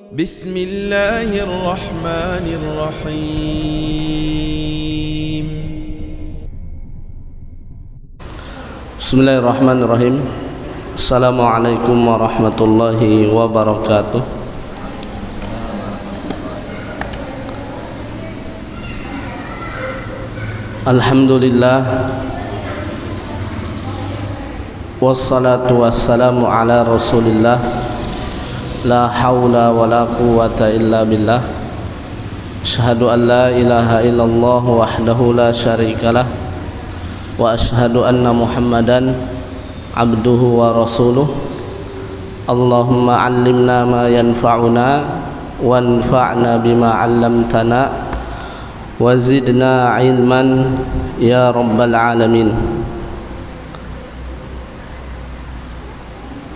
بسم الله الرحمن الرحيم. بسم الله الرحمن الرحيم. السلام عليكم ورحمة الله وبركاته. Alhamdulillah, wassalatu wassalamu ala rasulillah, la hawla wa la quwwata illa billah. Asyhadu an la ilaha illallah wahdahu la syarikalah, wa asyhadu anna muhammadan abduhu wa rasuluh. Allahumma allimna ma yanfa'una wanfa'na bima 'allamtana wazidna ilman ya rabbal alamin.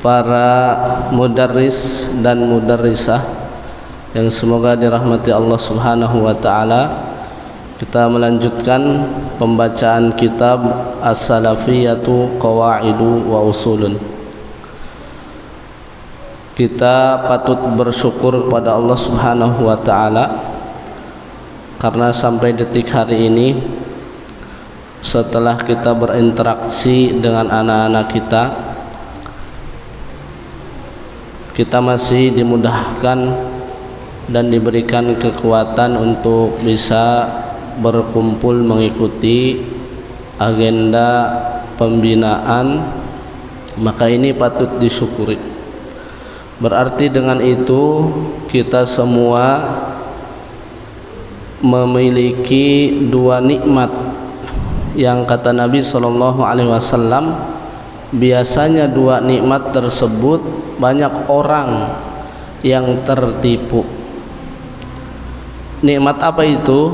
Para mudarris dan mudarrisah yang semoga dirahmati Allah Subhanahu wa taala, kita melanjutkan pembacaan kitab As-Salafiyatu Qawaidu wa Usulun. Kita patut bersyukur kepada Allah Subhanahu wa taala karena sampai detik hari ini, setelah kita berinteraksi dengan anak-anak kita masih dimudahkan dan diberikan kekuatan untuk bisa berkumpul mengikuti agenda pembinaan. Maka ini patut disyukuri. Berarti dengan itu kita semua memiliki dua nikmat yang kata Nabi SAW, biasanya dua nikmat tersebut banyak orang yang tertipu. Nikmat apa itu?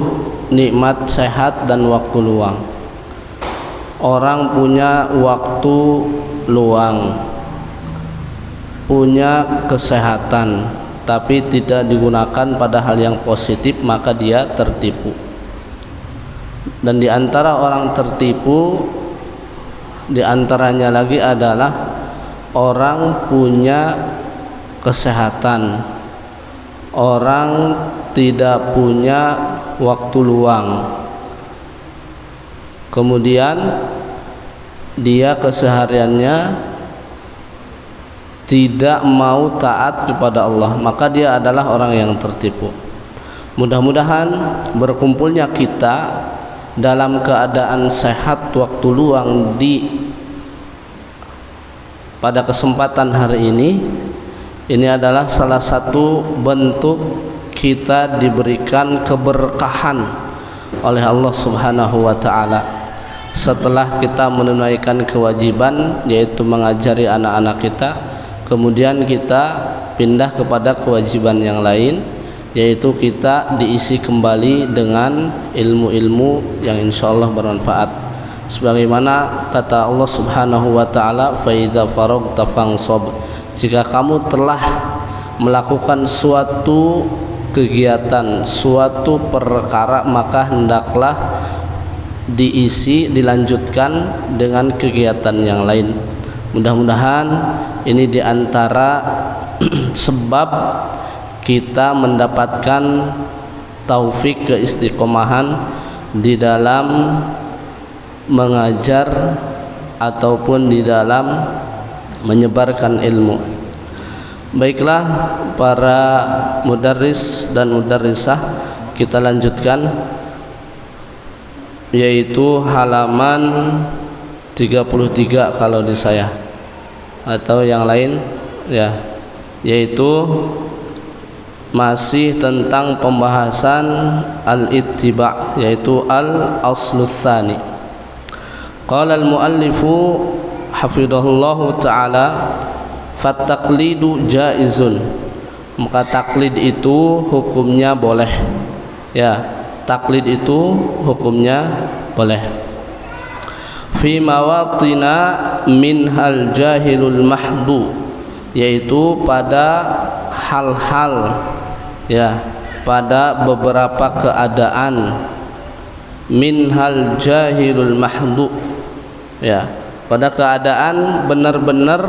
Nikmat sehat dan waktu luang. Orang punya waktu luang, punya kesehatan, tapi tidak digunakan pada hal yang positif, maka dia tertipu. Dan di antara orang tertipu, di antaranya lagi adalah orang punya kesehatan, orang tidak punya waktu luang, kemudian dia kesehariannya tidak mau taat kepada Allah, maka dia adalah orang yang tertipu. Mudah-mudahan berkumpulnya kita dalam keadaan sehat waktu luang pada kesempatan hari ini adalah salah satu bentuk kita diberikan keberkahan oleh Allah Subhanahu wa taala. Setelah kita menunaikan kewajiban, yaitu mengajari anak-anak kita, kemudian kita pindah kepada kewajiban yang lain, yaitu kita diisi kembali dengan ilmu-ilmu yang insyaallah bermanfaat. Sebagaimana kata Allah Subhanahu wa taala, fa idza faragta fansab. Jika kamu telah melakukan suatu kegiatan, suatu perkara, maka hendaklah dilanjutkan dengan kegiatan yang lain. Mudah-mudahan ini diantara sebab kita mendapatkan taufik keistiqomahan di dalam mengajar ataupun di dalam menyebarkan ilmu. Baiklah para mudarris dan mudarrisah, kita lanjutkan, yaitu halaman 33 kalau di saya, atau yang lain ya, yaitu masih tentang pembahasan al-ittiba', yaitu al-aslus tsani. Qala al-muallifu hafidhahullahu ta'ala, fattaqlidu jaizun. Maka taklid itu hukumnya boleh. Ya, taklid itu hukumnya boleh. Fi mawatina minhal jahilul mahdu, yaitu pada hal-hal, ya, pada beberapa keadaan. Minhal jahilul mahdu, ya, pada keadaan benar-benar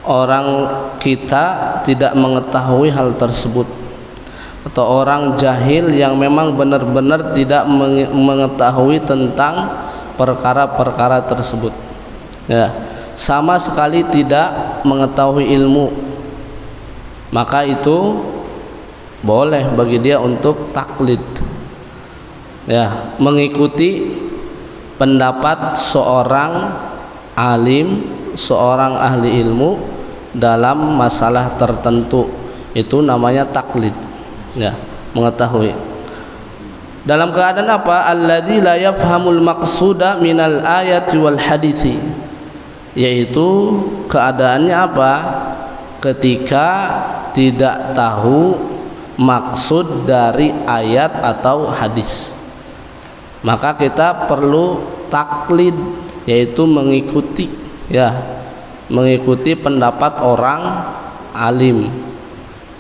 orang kita tidak mengetahui hal tersebut, atau orang jahil yang memang benar-benar tidak mengetahui tentang perkara-perkara tersebut, ya, sama sekali tidak mengetahui ilmu, maka itu boleh bagi dia untuk taklid, ya, mengikuti pendapat seorang alim, seorang ahli ilmu dalam masalah tertentu. Itu namanya taklid, ya, mengetahui. Dalam keadaan apa? Alladzi la yafhamul maqsuda minal ayati wal hadithi, yaitu keadaannya apa? Ketika tidak tahu maksud dari ayat atau hadis, maka kita perlu taklid, yaitu mengikuti, ya, mengikuti pendapat orang alim,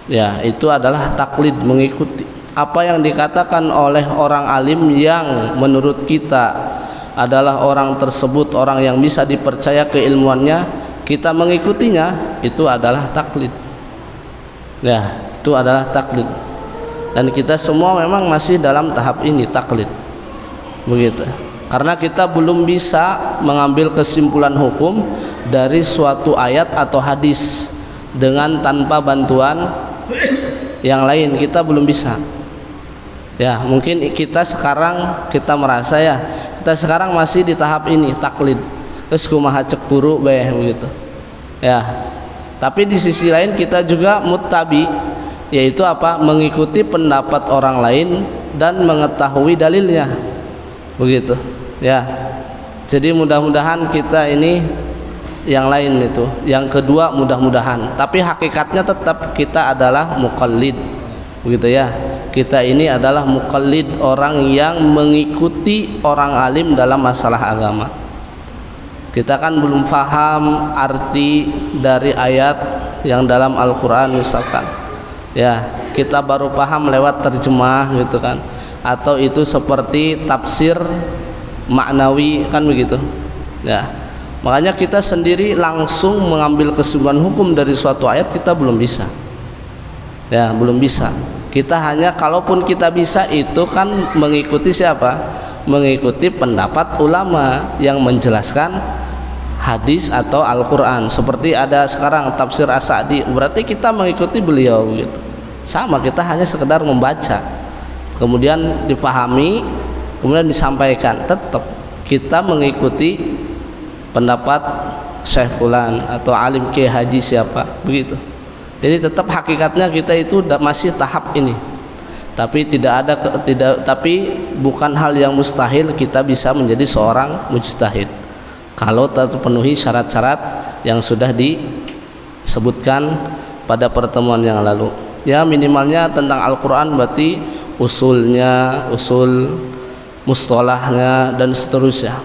ya, itu adalah taklid, mengikuti apa yang dikatakan oleh orang alim yang menurut kita adalah orang tersebut orang yang bisa dipercaya keilmuannya, kita mengikutinya, itu adalah taklid, ya, itu adalah taklid. Dan kita semua memang masih dalam tahap ini, taklid, begitu. Karena kita belum bisa mengambil kesimpulan hukum dari suatu ayat atau hadis dengan tanpa bantuan yang lain, kita belum bisa. Ya, mungkin kita sekarang kita merasa, ya, kita sekarang masih di tahap ini, taklid. Terus kumaha cek guru beh, begitu. Ya. Tapi di sisi lain kita juga muttabi, yaitu apa? Mengikuti pendapat orang lain dan mengetahui dalilnya. Begitu. Ya. Jadi mudah-mudahan kita ini yang lain itu. Yang kedua mudah-mudahan, tapi hakikatnya tetap kita adalah muqallid. Begitu, ya. Kita ini adalah muqallid, orang yang mengikuti orang alim dalam masalah agama. Kita kan belum paham arti dari ayat yang dalam Al-Qur'an misalkan. Ya, kita baru paham lewat terjemah gitu kan. Atau itu seperti tafsir maknawi kan begitu. Ya. Makanya kita sendiri langsung mengambil kesimpulan hukum dari suatu ayat kita belum bisa. Ya, belum bisa. Kita hanya, kalaupun kita bisa, itu kan mengikuti siapa? Mengikuti pendapat ulama yang menjelaskan hadis atau Al-Quran. Seperti ada sekarang tafsir As-Sa'di, berarti kita mengikuti beliau gitu. Sama, kita hanya sekedar membaca, kemudian difahami, kemudian disampaikan. Tetap kita mengikuti pendapat Syekh Fulan atau alim Kiai Haji siapa, begitu. Jadi tetap hakikatnya kita itu masih tahap ini. Tapi tapi bukan hal yang mustahil kita bisa menjadi seorang mujtahid kalau terpenuhi syarat-syarat yang sudah disebutkan pada pertemuan yang lalu. Ya, minimalnya tentang Al-Qur'an berarti usulnya, usul mustalahnya dan seterusnya.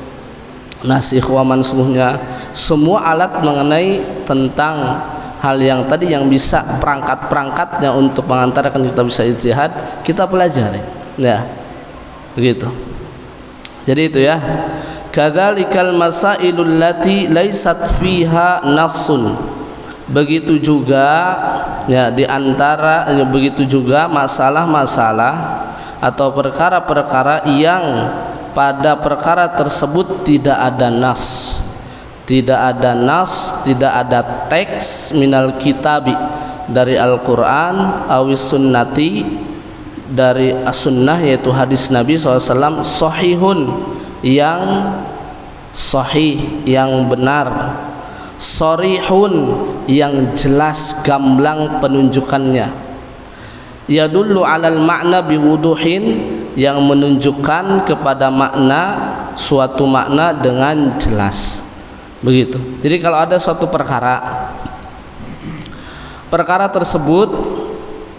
Nasikh wa mansukhunya, semua alat mengenai tentang hal yang tadi yang bisa perangkat-perangkatnya untuk mengantarkan kita bisa ijtihad, kita pelajari. Ya. Begitu. Jadi itu, ya. Kadzalikal masailul lati laisat fiha nassun. Begitu juga, ya, di antara begitu juga masalah-masalah atau perkara-perkara yang pada perkara tersebut tidak ada nas. Tidak ada nas, tidak ada teks minal kitabi dari Al-Quran, awis sunnati dari as-sunnah yaitu hadis Nabi SAW, sahihun yang sahih, yang benar, sharihun yang jelas gamblang penunjukannya, yadullu alal makna biwuduhin yang menunjukkan kepada makna, suatu makna dengan jelas. Begitu. Jadi kalau ada suatu perkara tersebut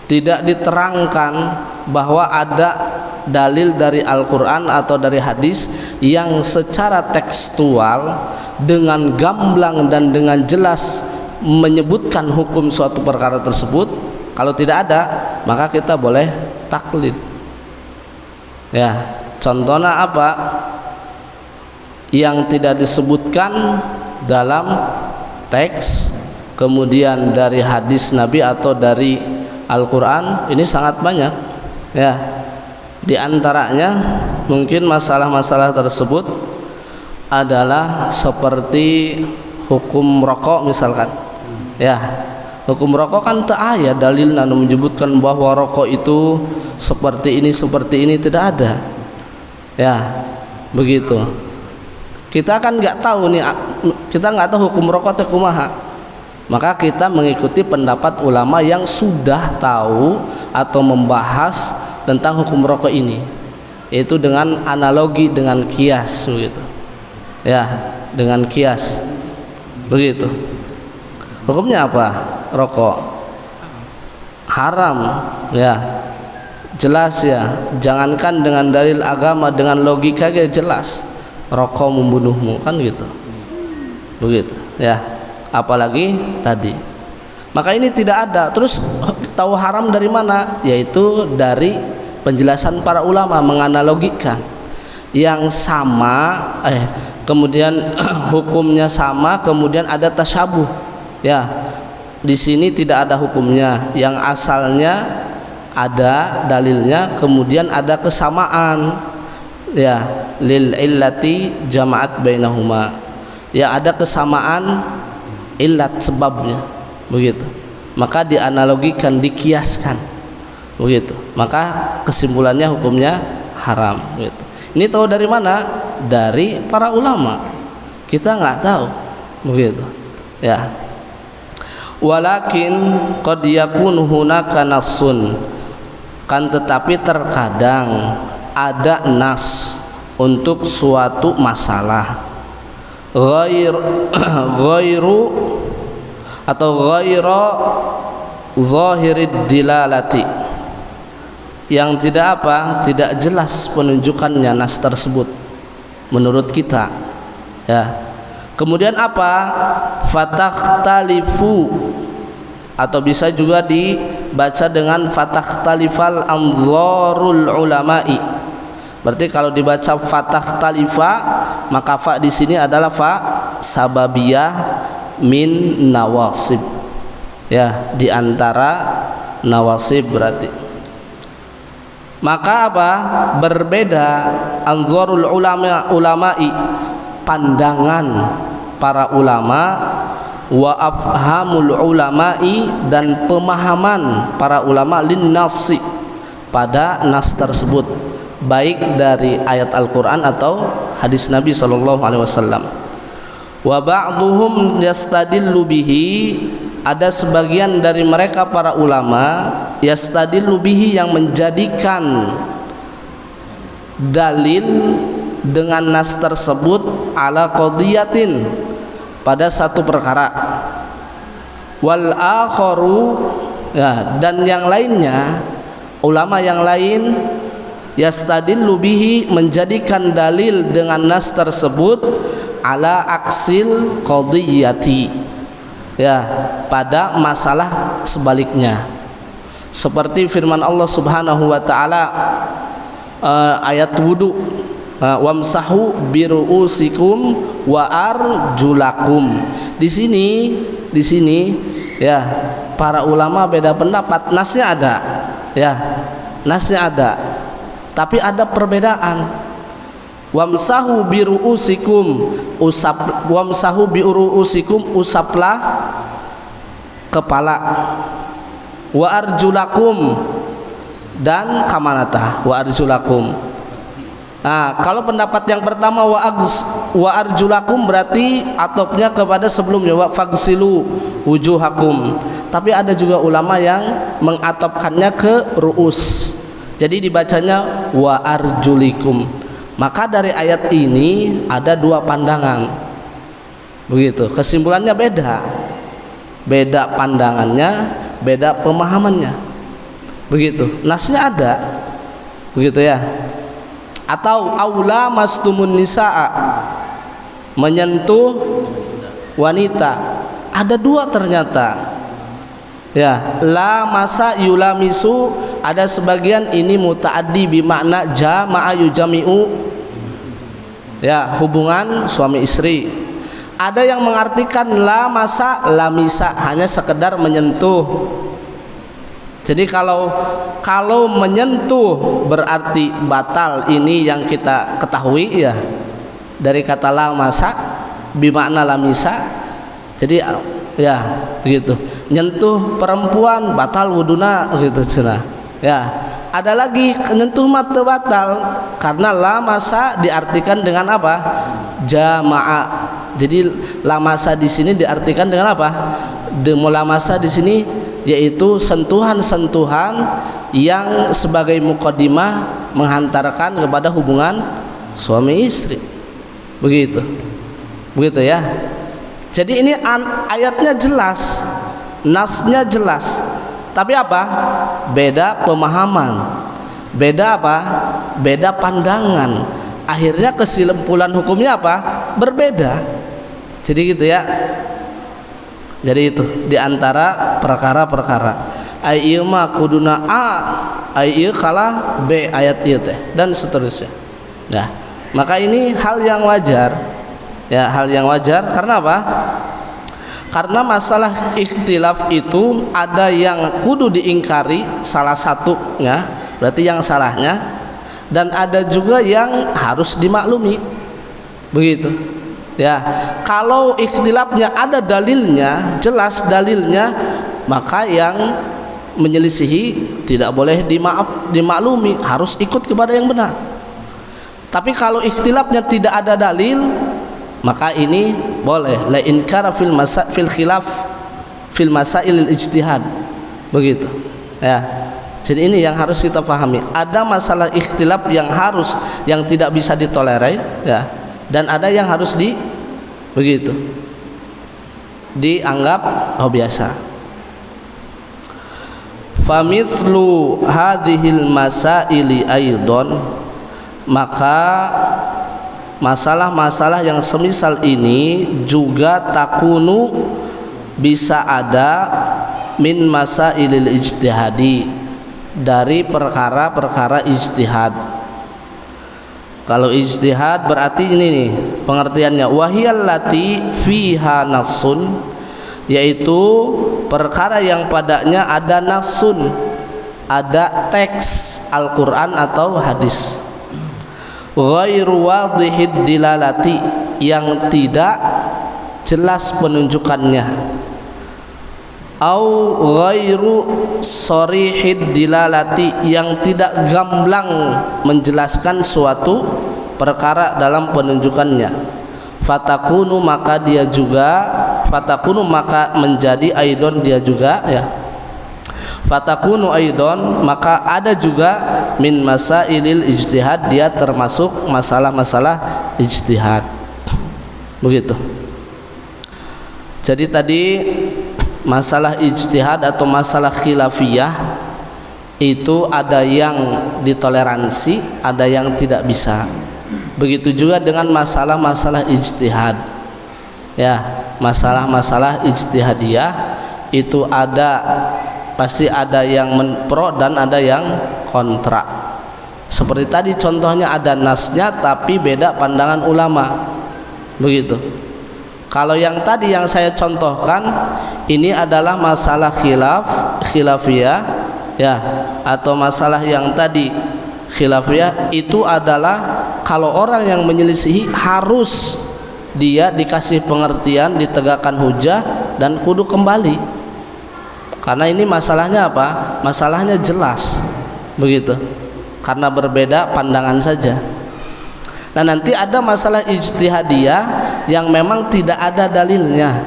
tidak diterangkan bahwa ada dalil dari Al-Quran atau dari hadis yang secara tekstual dengan gamblang dan dengan jelas menyebutkan hukum suatu perkara tersebut, kalau tidak ada, maka kita boleh taklid. Ya, contohnya apa? Yang tidak disebutkan dalam teks, kemudian dari hadis Nabi atau dari Al-Quran, ini sangat banyak ya. Di antaranya mungkin masalah-masalah tersebut adalah seperti hukum rokok misalkan ya. Hukum rokok kan tak ada dalil yang menyebutkan bahwa rokok itu seperti ini tidak ada ya, begitu. Kita kan nggak tahu nih, kita nggak tahu hukum rokok teh kumaha, maka kita mengikuti pendapat ulama yang sudah tahu atau membahas tentang hukum rokok ini, yaitu dengan analogi, dengan kias begitu ya, dengan kias begitu. Hukumnya apa? Rokok haram ya, jelas ya. Jangankan dengan dalil agama, dengan logika aja jelas rokok membunuhmu, kan gitu, begitu ya. Apalagi tadi, maka ini tidak ada. Terus tahu haram dari mana? Yaitu dari penjelasan para ulama, menganalogikan yang sama, kemudian hukumnya sama, kemudian ada tasyabuh ya. Di sini tidak ada hukumnya, yang asalnya ada dalilnya, kemudian ada kesamaan ya, lil illati jama'at bainahuma ya, ada kesamaan illat sebabnya begitu, maka dianalogikan, dikiaskan begitu, maka kesimpulannya hukumnya haram begitu. Ini tahu dari mana? Dari para ulama, kita nggak tahu begitu ya. Walakin qad yakunu hunaka nassun, kan tetapi terkadang ada nas untuk suatu masalah, ghairu atau ghaira zahirid dilalati, yang tidak apa, tidak jelas penunjukannya nas tersebut menurut kita ya. Kemudian apa? Fatakhtalifu, atau bisa juga dibaca dengan fataktalifal anzarul ulama'i. Berarti kalau dibaca fatakhtalifa, maka fa di sini adalah fa sababiyah min nawasib ya, di antara nawasib berarti. Maka apa? Berbeda anzarul ulama'i, pandangan para ulama, wa afhamul ulama'i, dan pemahaman para ulama lin nasi, pada nas tersebut, baik dari ayat Al-Quran atau hadis Nabi SAW. Wa ba'duhum yastadillu bihi, ada sebagian dari mereka para ulama yastadillu bihi, yang menjadikan dalil dengan nas tersebut ala qadiyatin, pada satu perkara, wal akharu ya, dan yang lainnya, ulama yang lain yastadillu bihi, menjadikan dalil dengan nas tersebut ala aksil qadiyati ya, pada masalah sebaliknya, seperti firman Allah Subhanahu wa taala ayat wudu, wamsahu biruusikum wa arjulakum. Di sini ya, para ulama beda pendapat. Nasnya ada ya, nasnya ada, tapi ada perbedaan. Wamsahu biruusikum, wamsahu biruusikum, usaplah kepala, wa arjulakum, dan kamanata wa arjulakum. Nah, kalau pendapat yang pertama wa arjulakum berarti atopnya kepada sebelumnya, wa fagsilu wujuhakum. Tapi ada juga ulama yang mengatopkannya ke ru'us, jadi dibacanya wa arjulikum. Maka dari ayat ini ada dua pandangan begitu, kesimpulannya beda pandangannya, beda pemahamannya begitu. Nasnya ada begitu ya. Atau aula mastumun nisaa, menyentuh wanita, ada dua ternyata ya. La masa yulamisu, ada sebagian ini mutaaddi bimakna jama'a yujami'u ya, hubungan suami istri. Ada yang mengartikan lamasa lamisa, hanya sekedar menyentuh. Jadi kalau menyentuh berarti batal, ini yang kita ketahui ya dari kata lamasa bimakna lamisa. Jadi ya begitu, nyentuh perempuan batal wuduna gitu cenah. Ya, ada lagi nyentuh mata batal karena lamasa diartikan dengan apa? Jamaah. Jadi lamasa di sini diartikan dengan apa? Lamasa di sini yaitu sentuhan-sentuhan yang sebagai muqaddimah menghantarkan kepada hubungan suami istri. Begitu ya. Jadi ini ayatnya jelas, nasnya jelas, tapi apa? Beda pemahaman, beda apa? Beda pandangan. Akhirnya kesimpulan hukumnya apa? Berbeda. Jadi gitu ya. Jadi itu diantara perkara-perkara ai ma kuduna A ai kalah B ayat ieu teh dan seterusnya. Nah, maka ini hal yang wajar. Ya, hal yang wajar karena apa? Karena masalah ikhtilaf itu ada yang kudu diingkari salah satunya, berarti yang salahnya, dan ada juga yang harus dimaklumi. Begitu. Ya, kalau ikhtilafnya ada dalilnya, jelas dalilnya, maka yang menyelisihi tidak boleh dimaklumi, harus ikut kepada yang benar. Tapi kalau ikhtilafnya tidak ada dalil, maka ini boleh la inkara fil khilaf fil masailil ijtihad. Begitu. Ya. Jadi ini yang harus kita pahami. Ada masalah ikhtilaf yang tidak bisa ditolerir, ya. Dan ada yang harus dianggap biasa. Famithlu hadhil masaili aidon, maka masalah-masalah yang semisal ini juga takunu bisa ada min masailil ijtihadi, dari perkara-perkara ijtihad. Kalau ijtihad berarti ini nih pengertiannya, wahiyallati fiha nasun, yaitu perkara yang padanya ada nasun, ada teks Al-Quran atau hadis, ghairu wadhihid dilalati, yang tidak jelas penunjukannya, au ghairu sharihid dilalati, yang tidak gamblang menjelaskan suatu perkara dalam penunjukannya. Fatakunu maka menjadi aidon dia juga ya. Fatakunu aidon maka ada juga min masailil ijtihad, dia termasuk masalah-masalah ijtihad. Begitu. Jadi tadi masalah ijtihad atau masalah khilafiyah itu ada yang ditoleransi, ada yang tidak bisa. Begitu juga dengan masalah-masalah ijtihad. Ya, masalah-masalah ijtihadiyah itu pasti ada yang pro dan ada yang kontra. Seperti tadi contohnya ada nasnya tapi beda pandangan ulama. Begitu. Kalau yang tadi yang saya contohkan ini adalah masalah khilafiyah ya, atau masalah yang tadi khilafiyah itu adalah kalau orang yang menyelisihi harus dia dikasih pengertian, ditegakkan hujah dan kudu kembali. Karena ini masalahnya apa? Masalahnya jelas. Begitu. Karena berbeda pandangan saja. Nah, nanti ada masalah ijtihadiyah yang memang tidak ada dalilnya.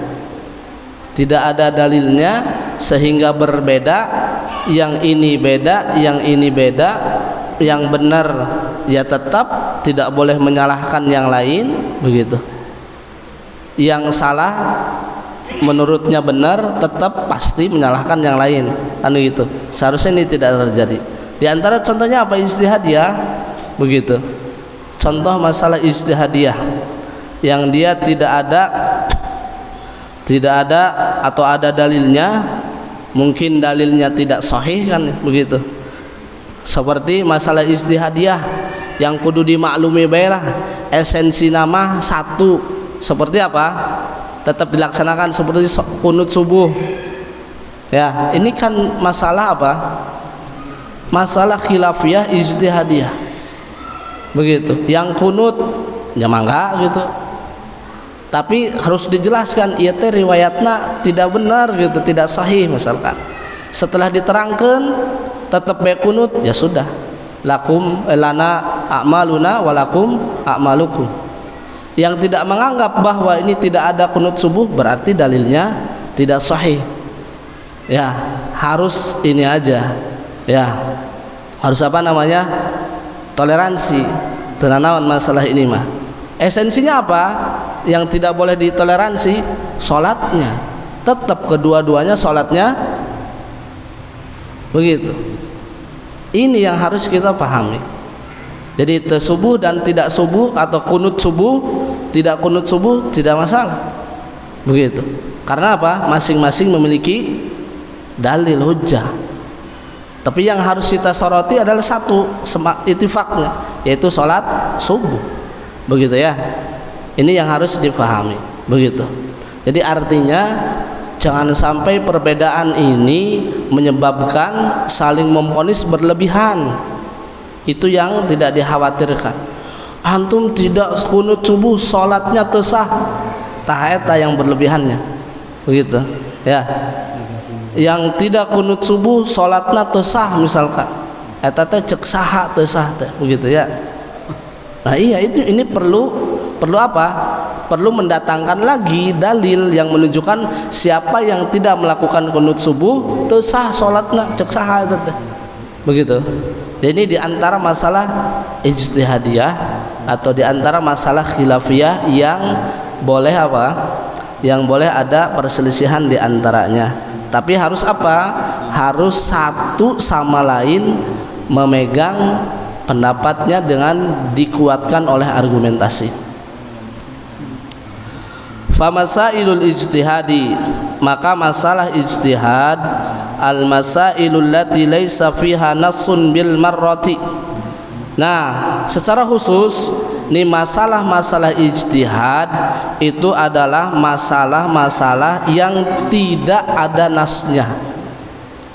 Tidak ada dalilnya sehingga berbeda, yang ini beda, yang ini beda. Yang benar ya tetap tidak boleh menyalahkan yang lain, begitu. Yang salah menurutnya benar tetap pasti menyalahkan yang lain, kan gitu. Seharusnya ini tidak terjadi. Di antara contohnya apa? Ijtihadiyah, begitu. Contoh masalah ijtihadiyah yang dia tidak ada atau ada dalilnya, mungkin dalilnya tidak sahih, kan begitu. Seperti masalah ijtihadiyah yang kudu dimaklumi bae lah, esensi nama satu seperti apa? Tetap dilaksanakan seperti kunut subuh. Ya, ini kan masalah apa? Masalah khilafiyah ijtihadiyah. Begitu. Yang kunut ya mangga gitu. Tapi harus dijelaskan ieu teh riwayatna tidak benar gitu, tidak sahih misalkan. Setelah diterangkan tetap bae kunut ya sudah. Lakum lana a'maluna walakum a'malukum. Yang tidak menganggap bahwa ini tidak ada kunut subuh berarti dalilnya tidak sahih. Ya, harus ini aja. Ya. Harus apa namanya? Toleransi. Tenanawan masalah ini mah. Esensinya apa? Yang tidak boleh ditoleransi salatnya. Tetap kedua-duanya salatnya begitu. Ini yang harus kita pahami. Jadi subuh dan tidak subuh atau kunut subuh, tidak kunut subuh tidak masalah. Begitu. Karena apa? Masing-masing memiliki dalil hujjah. Tapi yang harus kita soroti adalah satu ittifaqnya, yaitu salat subuh. Begitu ya. Ini yang harus difahami. Begitu. Jadi artinya jangan sampai perbedaan ini menyebabkan saling memvonis berlebihan. Itu yang tidak dikhawatirkan. Antum tidak kunut subuh, salatnya teu sah. Tah eta yang berlebihannya. Begitu, ya. Yang tidak kunut subuh, salatna teu sah misalkan. Eta teh cek saha teu sah teh, begitu ya. Nah, iya ini perlu apa? Perlu mendatangkan lagi dalil yang menunjukkan siapa yang tidak melakukan kunut subuh teu sah salatna, cek saha eta teh. Begitu. Jadi di antara masalah ijtihadiyah atau di antara masalah khilafiyah yang boleh apa? Yang boleh ada perselisihan di antaranya. Tapi harus apa? Harus satu sama lain memegang pendapatnya dengan dikuatkan oleh argumentasi. Famasailul ijtihadi, maka masalah ijtihad al-masailul lati laisa fiha nassun bil marrati. Nah, secara khusus nih masalah-masalah ijtihad itu adalah masalah-masalah yang tidak ada nasnya.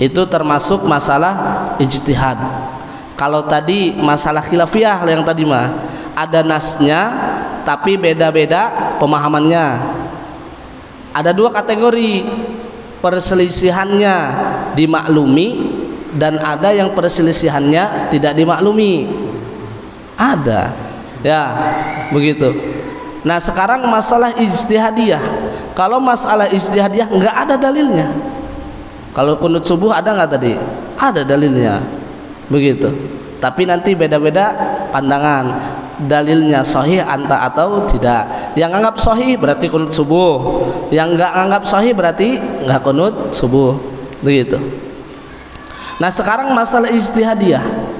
Itu termasuk masalah ijtihad. Kalau tadi masalah khilafiyah yang tadi mah ada nasnya tapi beda-beda pemahamannya. Ada dua kategori, perselisihannya dimaklumi dan ada yang perselisihannya tidak dimaklumi. Ada, ya, begitu. Nah sekarang masalah ijtihadiyah. Kalau masalah ijtihadiyah nggak ada dalilnya. Kalau kunut subuh ada nggak tadi? Ada dalilnya, begitu. Tapi nanti beda-beda pandangan. Dalilnya sahih atau tidak. Yang anggap sahih berarti kunut subuh. Yang nggak anggap sahih berarti nggak kunut subuh, begitu. Nah sekarang masalah ijtihadiyah.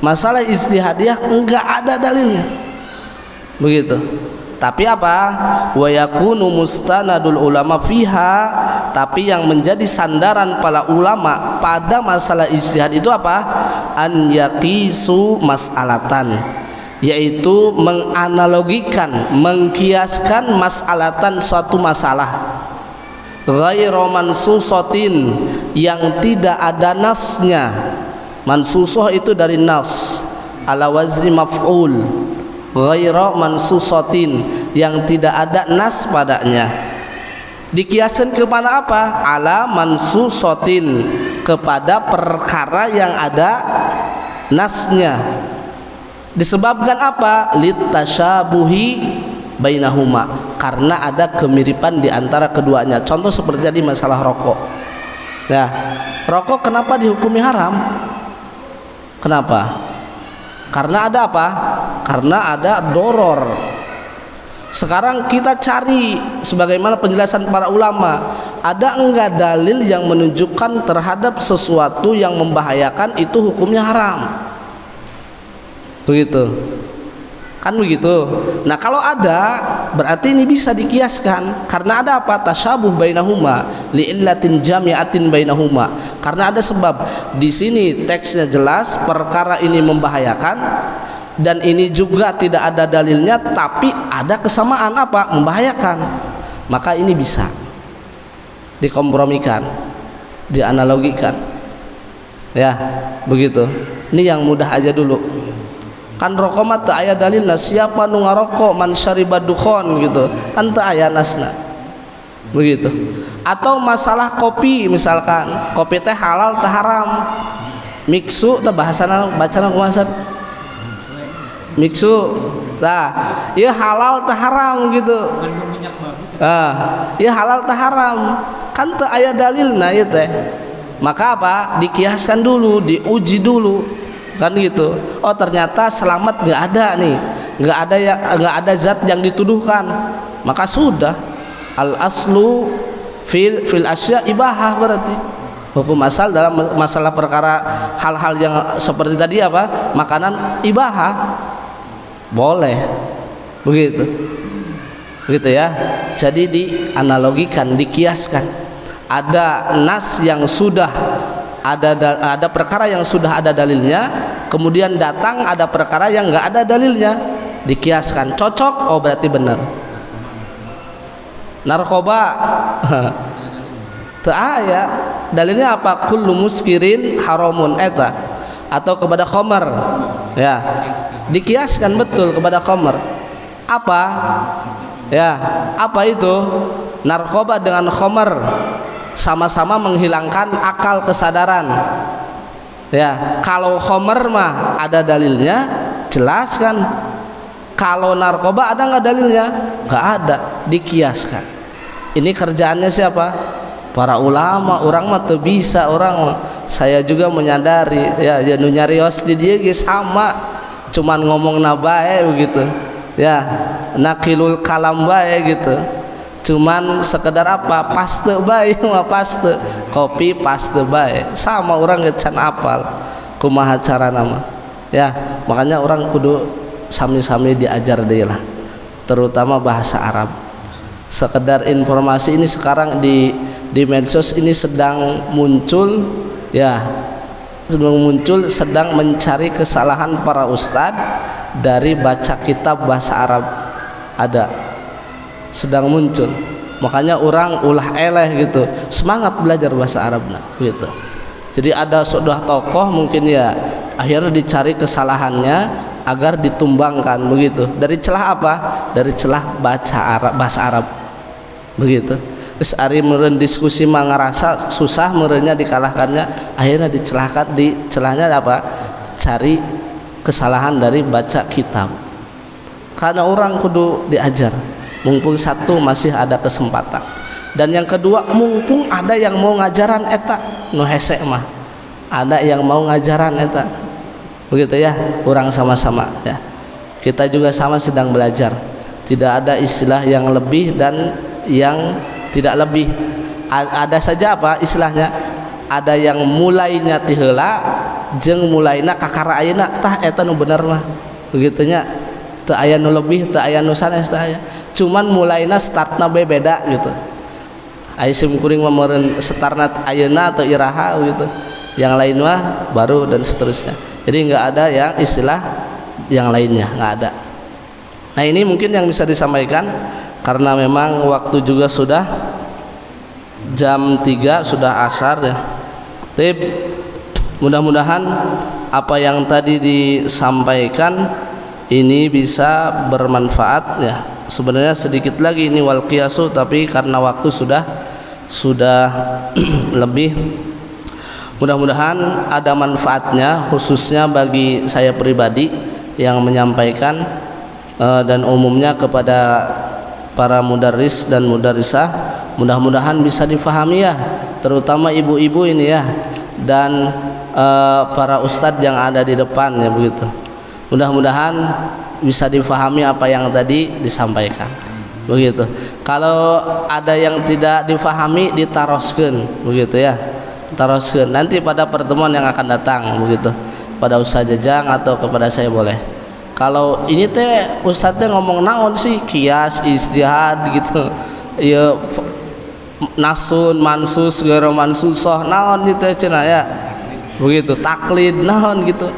Masalah ijtihadiyah enggak ada dalilnya, begitu. Tapi apa? Wa yakunu mustanadul ulama fiha. Tapi yang menjadi sandaran para ulama pada masalah ijtihad itu apa? An yaqisu mas'alatan, yaitu menganalogikan, mengkiaskan mas'alatan suatu masalah ghairu mansusatin, yang tidak ada nasnya. Mansusah itu dari nas, ala wazni maf'ul. Ghairu mansusatin, yang tidak ada nas padanya. Dikiaskan kepada apa? Ala mansusatin, kepada perkara yang ada nasnya. Disebabkan apa? Litasyabuhi bainahuma, karena ada kemiripan di antara keduanya. Contoh seperti tadi masalah rokok. Nah, rokok kenapa dihukumi haram? Kenapa? Karena ada apa? Karena ada doror. Sekarang kita cari sebagaimana penjelasan para ulama, ada enggak dalil yang menunjukkan terhadap sesuatu yang membahayakan itu hukumnya haram? Begitu. Kan begitu. Nah, kalau ada berarti ini bisa dikiaskan karena ada apa? Tasyabuh bainahuma li'illatin jami'atin bainahuma. Karena ada sebab. Di sini teksnya jelas perkara ini membahayakan, dan ini juga tidak ada dalilnya tapi ada kesamaan apa? Membahayakan, maka ini bisa dikompromikan, dianalogikan, ya begitu. Ini yang mudah aja dulu. Kan rokok mah teu aya dalilna, siapa nu ngarokok man syaribad dukhon gitu, kan teu aya nasna, begitu. Atau masalah kopi, misalkan kopi teh halal teh haram, miksu teh bahasana bacana kumaha? Miksu, nah, ya halal teh haram gitu. Ya halal teh haram, kan teu aya dalilna ieu teh. Maka apa? Dikiaskan dulu, diuji dulu, kan gitu. Oh ternyata selamat nggak ada nih, nggak ada zat yang dituduhkan, maka sudah. Al aslu fil asya ibahah, berarti hukum asal dalam masalah perkara hal-hal yang seperti tadi apa? Makanan ibahah, boleh, begitu ya. Jadi dianalogikan, dikiaskan. Ada nas yang sudah ada perkara yang sudah ada dalilnya, kemudian datang ada perkara yang nggak ada dalilnya, dikiaskan, cocok, oh berarti benar. Narkoba teu aya dalilnya apa? Kullu muskirin haramun eta, atau kepada khamar, ya dikiaskan betul kepada khamar. Apa? Ya, apa itu? Narkoba dengan khamar sama-sama menghilangkan akal kesadaran. Ya, kalau khamar mah ada dalilnya, jelas kan. Kalau narkoba ada nggak dalilnya? Nggak ada, dikiaskan. Ini kerjaannya siapa? Para ulama. Orang mah tuh bisa, orang saya juga menyadari ya, nu nyarios di dia sama, cuman ngomong nabae begitu. Ya, nakilul kalam bae gitu. Cuman sekedar apa? Paste bae mah paste. Kopi paste bae. Sama orang ngecan apal kumaha carana mah. Ya, makanya orang kudu sami-sami diajar deui lah. Terutama bahasa Arab. Sekedar informasi ini sekarang di medsos ini sedang muncul, ya. Sedang mencari kesalahan para ustadz dari baca kitab bahasa Arab. Ada sedang muncul, makanya orang ulah eleh gitu, semangat belajar bahasa Arab nah gitu. Jadi ada sudah tokoh mungkin ya, akhirnya dicari kesalahannya agar ditumbangkan begitu. Dari celah apa? Dari celah baca Arab, bahasa Arab begitu. Terus ari meureun diskusi mah ngarasa susah meureunnya dikalahkannya, akhirnya celahnya apa? Cari kesalahan dari baca kitab. Karena orang kudu diajar. Mumpung satu masih ada kesempatan, dan yang kedua mumpung ada yang mau ngajaran eta nu hese mah, ada yang mau ngajaran eta begitu ya. Orang sama-sama ya, kita juga sama sedang belajar. Tidak ada istilah yang lebih dan yang tidak lebih. Ada saja apa istilahnya, ada yang mulainya ti heula jeung mulaina kakara ayeuna, tah eta nu bener mah begitunya. Teu aya nu lebih, teu aya nu sanes, teu aya. Cuman mulaina startna beda gitu. Aya sim kuring mah meureun startna ayeuna atau iraha gitu. Yang lain mah baru dan seterusnya. Jadi enggak ada yang istilah yang lainnya, enggak ada. Nah, ini mungkin yang bisa disampaikan karena memang waktu juga sudah jam 3 sudah asar ya. Tip, mudah-mudahan apa yang tadi disampaikan ini bisa bermanfaat ya. Sebenarnya sedikit lagi ini wal qiyasu, tapi karena waktu sudah lebih, mudah-mudahan ada manfaatnya khususnya bagi saya pribadi yang menyampaikan dan umumnya kepada para mudarris dan mudarrisah. Mudah-mudahan bisa difahami ya, terutama ibu-ibu ini ya, dan para ustadz yang ada di depan ya begitu. Mudah-mudahan bisa difahami apa yang tadi disampaikan begitu. Kalau ada yang tidak difahami ditaroskeun begitu ya, taroskeun nanti pada pertemuan yang akan datang begitu, pada Ustaz Jajang atau kepada saya boleh. Kalau ini teh ustadznya ngomong naon sih, kias ijtihad gitu ya, nasun mansus gero mansusoh naon gitu cenah ya begitu, taklid naon gitu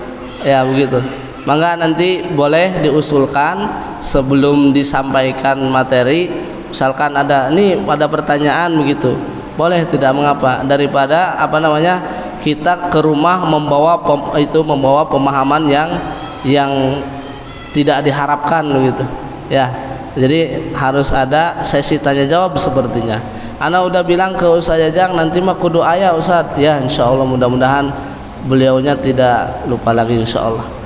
ya begitu. Maka nanti boleh diusulkan sebelum disampaikan materi, misalkan ada pertanyaan begitu, boleh, tidak mengapa, daripada kita ke rumah membawa pemahaman yang tidak diharapkan begitu ya. Jadi harus ada sesi tanya jawab sepertinya. Ana udah bilang ke Ustaz Jajang nanti mah kudu aya Ustaz ya, insyaallah mudah-mudahan beliaunya tidak lupa lagi insyaallah.